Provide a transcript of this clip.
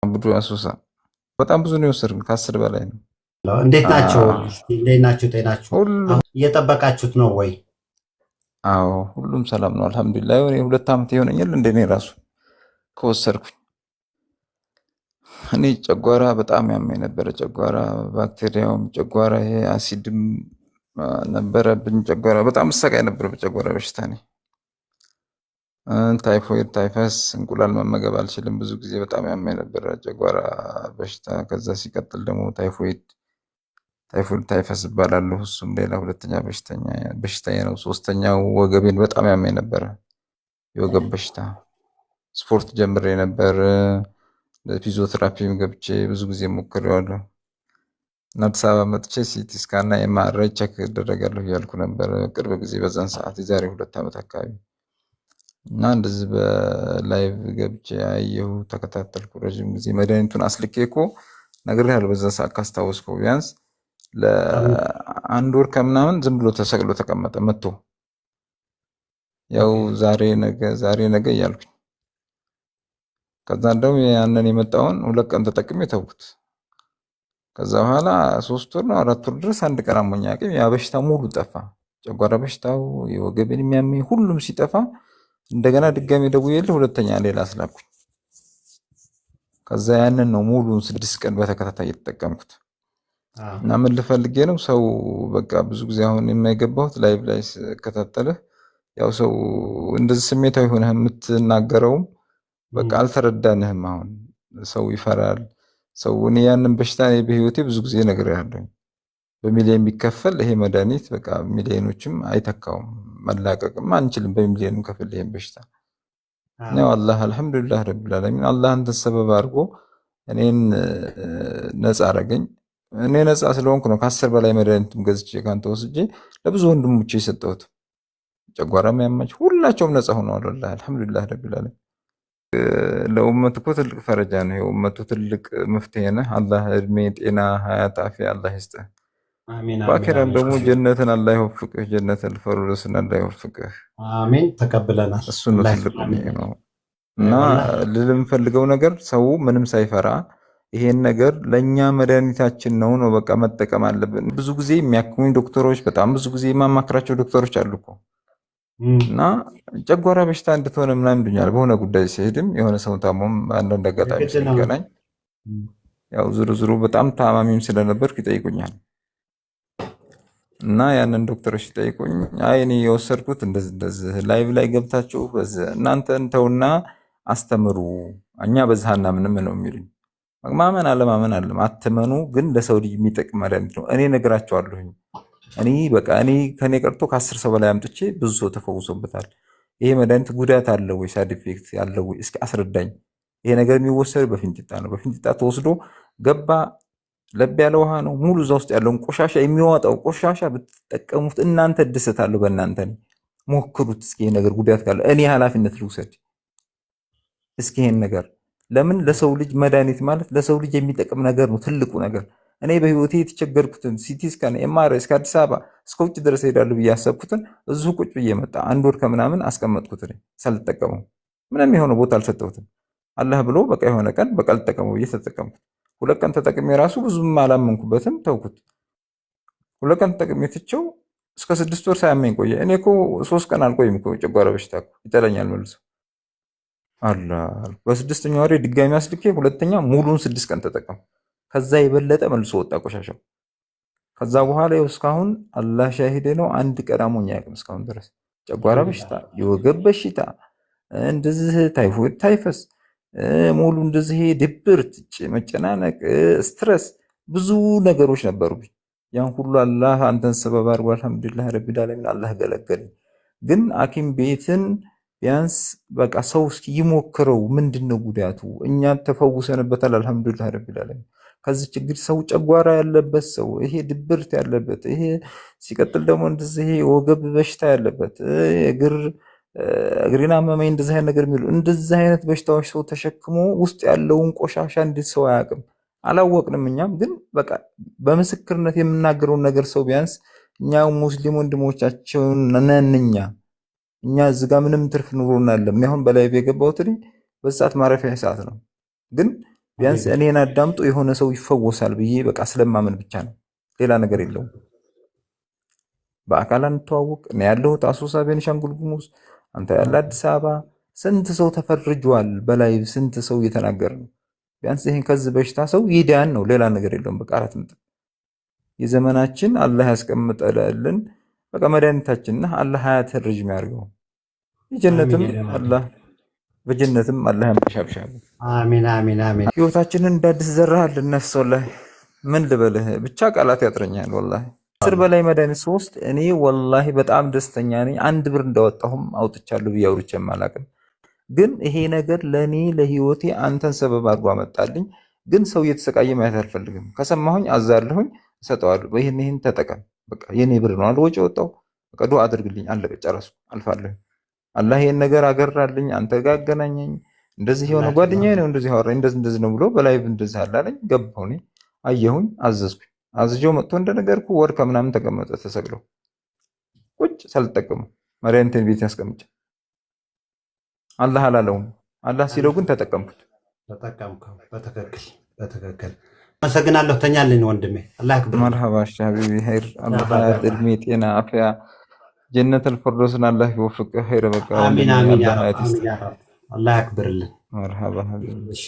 አብዱ አሶሳ በጣም ብዙ ነው የወሰድን፣ ከ10 በላይ ነው። እንዴት ናቸው? አዎ እንዴት ናቸው? ጤናችሁ ሁሉም አሁን እየጠበቃችሁት ነው ወይ? አዎ ሁሉም ሰላም ነው አልሐምዱሊላህ። የሆነ 2 ዓመት የሆነኛል እንደኔ ራሱ ከወሰድኩኝ። እኔ ጨጓራ በጣም ያመኝ ነበረ። ጨጓራ ባክቴሪያውም ጨጓራ ይሄ አሲድም ነበረብኝ። ጨጓራ በጣም እሰቃይ ነበር በጨጓራ በሽታ እኔ። ታይፎይድ፣ ታይፈስ፣ እንቁላል መመገብ አልችልም። ብዙ ጊዜ በጣም ያመኝ ነበረ ጨጓራ በሽታ። ከዛ ሲቀጥል ደግሞ ታይፎይድ፣ ታይፈስ እባላለሁ። እሱም ሌላ ሁለተኛ በሽታዬ ነው። ሶስተኛው ወገቤን በጣም ያመኝ ነበረ፣ የወገብ በሽታ። ስፖርት ጀምሬ ነበር፣ ፊዚዮቴራፒም ገብቼ ብዙ ጊዜ ሞክሬዋለሁ። እና አዲስ አበባ መጥቼ ሲቲ ስካን እና ኤምአርአይ ቼክ እደረጋለሁ እያልኩ ነበር ቅርብ ጊዜ፣ በዛን ሰዓት የዛሬ 2 ዓመት አካባቢ። እና እንደዚህ በላይቭ ገብቼ አየሁ፣ ተከታተልኩ ረዥም ጊዜ። መድኃኒቱን አስልኬ እኮ ነግሬሃለሁ በዛ ሰዓት ካስታወስከው። ቢያንስ ለ1 ወር ከምናምን ዝም ብሎ ተሰቅሎ ተቀመጠ መጥቶ፣ ያው ዛሬ ነገ እያልኩኝ። ከዛ እንደውም ያንን የመጣውን 2 ቀን ተጠቅሜ ተውኩት። ከዛ በኋላ 3 ወር ነው 4 ወር ድረስ አንድ ቀን አሞኝ አያውቅም። ያ በሽታ ሙሉ ጠፋ። ጨጓራ በሽታው፣ የወገቤን የሚያመኝ ሁሉም ሲጠፋ እንደገና ድጋሚ ደውዬልህ ሁለተኛ ሌላ አስላኩኝ። ከዛ ያንን ነው ሙሉን 6 ቀን በተከታታይ የተጠቀምኩት። እና ምን ልፈልጌ ነው ሰው በቃ ብዙ ጊዜ አሁን የማይገባሁት ላይቭ ላይ ስከታተልህ፣ ያው ሰው እንደዚህ ስሜታዊ ሆነህ የምትናገረውም በቃ አልተረዳንህም። አሁን ሰው ይፈራል። ሰው እኔ ያንን በሽታ በህይወቴ ብዙ ጊዜ ነግሬሃለሁ። በሚሊዮን ቢከፈል ይሄ መድኃኒት በቃ ሚሊዮኖችም አይተካውም። መላቀቅም አንችልም በሚሊዮን ከፍል ይሄን በሽታ ነው። አላህ አልሐምዱሊላህ ረቢል ዓለሚን አላህ አንተን ሰበብ አድርጎ እኔን ነፃ አረገኝ። እኔ ነፃ ስለሆንኩ ነው ከ10 በላይ መድኃኒትም ገዝቼ ካንተ ወስጄ ለብዙ ወንድሞቼ የሰጠሁት። ጨጓራም ያማቸው ሁላቸውም ነፃ ሆነዋል። ወላሂ አልሐምዱሊላህ ረቢል ዓለሚን። ለኡመት እኮ ትልቅ ፈረጃ ነው። የኡመቱ ትልቅ መፍትሄ ነህ። አላህ እድሜ፣ ጤና፣ ሀያት፣ አፊያ አላህ ይስጥህ። አሜን አሜን በአኺራም ደግሞ አሜን ጀነትን አላህ ይወፍቅህ። ጀነተል ፈርደውስን አላህ ይወፍቅህ። አሜን። ተቀብለናል። እሱ ነው አላህ ትልቁ አሜን። ነው። እና ወላሂ ልል የምፈልገው ነገር ሰው ምንም ሳይፈራ ይሄን ነገር ለእኛ መድኃኒታችን ነው በቃ መጠቀም አለብን። ብዙ ጊዜ የሚያክሙኝ ዶክተሮች፣ በጣም ብዙ ጊዜ የማማክራቸው ዶክተሮች አሉ እኮ እና ጨጓራ በሽታ እንድትሆነ ምናምን ይሉኛል። በሆነ ጉዳይ ሲሄድም የሆነ ሰው ታሞም አንዳንድ አጋጣሚ ግድ ነው። ስንገናኝ ያው ዝርዝሩ በጣም ታማሚም ስለነበርኩ ይጠይቁኛል። እና ያንን ዶክተሮች ሲጠይቁኝ አይ እኔ የወሰድኩት እንደዚህ ላይቭ ላይ ገብታችሁ እናንተ እንተውና አስተምሩ፣ እኛ በዚህ አናምንም ነው የሚሉኝ። ማመን አለማመን አለም፣ አትመኑ፣ ግን ለሰው ልጅ የሚጠቅም መድኃኒት ነው። እኔ ነግራቸዋለሁኝ። እኔ ከኔ ቀርቶ ከ10 ሰው በላይ አምጥቼ ብዙ ሰው ተፈውሶበታል። ይሄ መድኃኒት ጉዳት አለው ወይ ሳይድ ኢፌክት ያለው ወይ እስኪ አስረዳኝ። ይሄ ነገር የሚወሰድ በፊንጢጣ ነው። በፊንጢጣ ተወስዶ ገባ፣ ለብ ያለ ውሃ ነው። ሙሉ እዛ ውስጥ ያለውን ቆሻሻ የሚያወጣው ቆሻሻ ብትጠቀሙት እናንተ እደሰታለሁ በእናንተ ነው። ሞክሩት እስኪ። ይሄ ነገር ጉዳት ካለ እኔ ኃላፊነት ልውሰድ እስኪ። ይሄን ነገር ለምን ለሰው ልጅ መድኃኒት ማለት ለሰው ልጅ የሚጠቅም ነገር ነው ትልቁ ነገር። እኔ በህይወቴ የተቸገርኩትን ሲቲ ስካን ኤምአርአይ እስከ አዲስ አበባ እስከ ውጭ ድረስ ሄዳለሁ ብዬ ያሰብኩትን እዚሁ ቁጭ ብዬ መጣ 1 ወር ከምናምን አስቀመጥኩት። ሳልጠቀመው ምንም የሆነ ቦታ አልሰጠሁትም። አላህ ብሎ በቃ የሆነ ቀን በቃ ልጠቀመው ብዬ ተጠቀምኩት። 2 ቀን ተጠቅሜ ራሱ ብዙም አላመንኩበትም፣ ተውኩት። 2 ቀን ተጠቅሜ ትቼው እስከ 6 ወር ሳያመኝ ቆየ። እኔ እኮ 3 ቀን አልቆይም እኮ ጨጓራ በሽታ እኮ ይጠለኛል መልሶ። አላህ በ6ኛው ወሬ ድጋሚ አስልኬ ሁለተኛ ሙሉን 6 ቀን ተጠቀም። ከዛ የበለጠ መልሶ ወጣ ቆሻሻው። ከዛ በኋላ ይኸው እስካሁን አላህ ሻሂዴ ነው፣ አንድ ቀን አሞኝ አያውቅም እስካሁን ድረስ። ጨጓራ በሽታ፣ የወገብ በሽታ፣ እንደዚህ ታይፎይድ፣ ታይፈስ ሙሉ እንደዚህ ድብርት፣ መጨናነቅ፣ ስትረስ ብዙ ነገሮች ነበሩብኝ። ያን ሁሉ አላህ አንተን ሰበብ አድርጎ አልሐምዱሊላህ ረቢል ዓለሚን አላህ ገለገለኝ። ግን ሐኪም ቤትን ቢያንስ በቃ ሰው እስኪ ይሞክረው፣ ምንድነው ጉዳቱ? እኛ ተፈውሰንበታል አልሐምዱሊላህ ረቢል ዓለሚን። ከዚህ ችግር ሰው ጨጓራ ያለበት ሰው፣ ይሄ ድብርት ያለበት፣ ይሄ ሲቀጥል ደግሞ እንደዚህ ወገብ በሽታ ያለበት፣ እግሬን አመመኝ እንደዚህ አይነት ነገር የሚሉ እንደዚህ አይነት በሽታዎች ሰው ተሸክሞ ውስጥ ያለውን ቆሻሻ እንዴት ሰው አያውቅም? አላወቅንም። እኛም ግን በቃ በምስክርነት የምናገረውን ነገር ሰው ቢያንስ እኛ ሙስሊም ወንድሞቻቸውን ነን። እኛ እዚህ ጋር ምንም ትርፍ ኑሮና አለም። አሁን በላይ የገባሁት በሰዓት ማረፊያ ሰዓት ነው። ግን ቢያንስ እኔን አዳምጦ የሆነ ሰው ይፈወሳል ብዬ በቃ ስለማመን ብቻ ነው፣ ሌላ ነገር የለውም። በአካል አንተዋወቅ። እኔ ያለሁት አሶሳ ቤኒሻንጉል ጉሙዝ፣ አንተ ያለ አዲስ አበባ። ስንት ሰው ተፈርጇል፣ በላይ ስንት ሰው እየተናገረ ነው። ቢያንስ ይሄን ከዚህ በሽታ ሰው ይዳን ነው፣ ሌላ ነገር የለውም። በቃ አራት ምጥ የዘመናችን አላህ ያስቀምጠልን በቃ መድኃኒታችንና አላህ ሀያትን ረጅም ያድርገው። የጀነትም አላህ በጀነትም አላህ ያምሻብሻል። አሚን አሚን አሚን። ህይወታችንን እንዳዲስ ዘራህልን ነፍስ። ወላሂ ምን ልበልህ ብቻ ቃላት ያጥረኛል። ወላሂ 10 በላይ መድኃኒት ሶስት እኔ ወላሂ በጣም ደስተኛ ነኝ። 1 ብር እንዳወጣሁም አውጥቻለሁ ብዬ አውርቼም አላውቅም። ግን ይሄ ነገር ለኔ ለህይወቴ አንተን ሰበብ አድርጎ አመጣልኝ። ግን ሰው እየተሰቃየ ማየት አልፈልግም። ከሰማሁኝ አዛለሁኝ፣ እሰጠዋለሁ። ይሄን ተጠቀም። በቃ የኔ ብር ነው አልወጪ ወጣው። በቃ ዱአ አድርግልኝ። አለቀ፣ ጨረሱ፣ አልፋለሁ። አላህ ይሄን ነገር አገራልኝ፣ አንተ ጋር አገናኘኝ። እንደዚህ የሆነ ጓደኛዬ ነው እንደዚህ አወራኝ፣ እንደዚህ ነው ብሎ በላይቭ እንደዚህ አላለኝ። ገባሁ እኔ አየሁኝ፣ አዘዝኩኝ። አዝጆ መጥቶ እንደነገርኩ ወር ከምናምን ተቀመጠ ተሰቅሎ ቁጭ ሳልጠቀሙ መድኃኒቴን ቤት ያስቀምጬ። አላህ አላለውም፣ አላህ ሲለው ግን ተጠቀምኩት። ተጠቀምከው። በትክክል አመሰግናለሁ። ተኛልኝ ወንድሜ። አላህ ያክብር። መርሐባ ሐቢቢ ኸይር። አላህ ሀያት፣ እድሜ፣ ጤና፣ አፍያ ጀነተል ፊርደውስን አላህ ይወፍቅህ። ኸይረ በቃ አሚን አሚን። አላህ ያክብርልን። መርሐባ ሐቢቢ። እሺ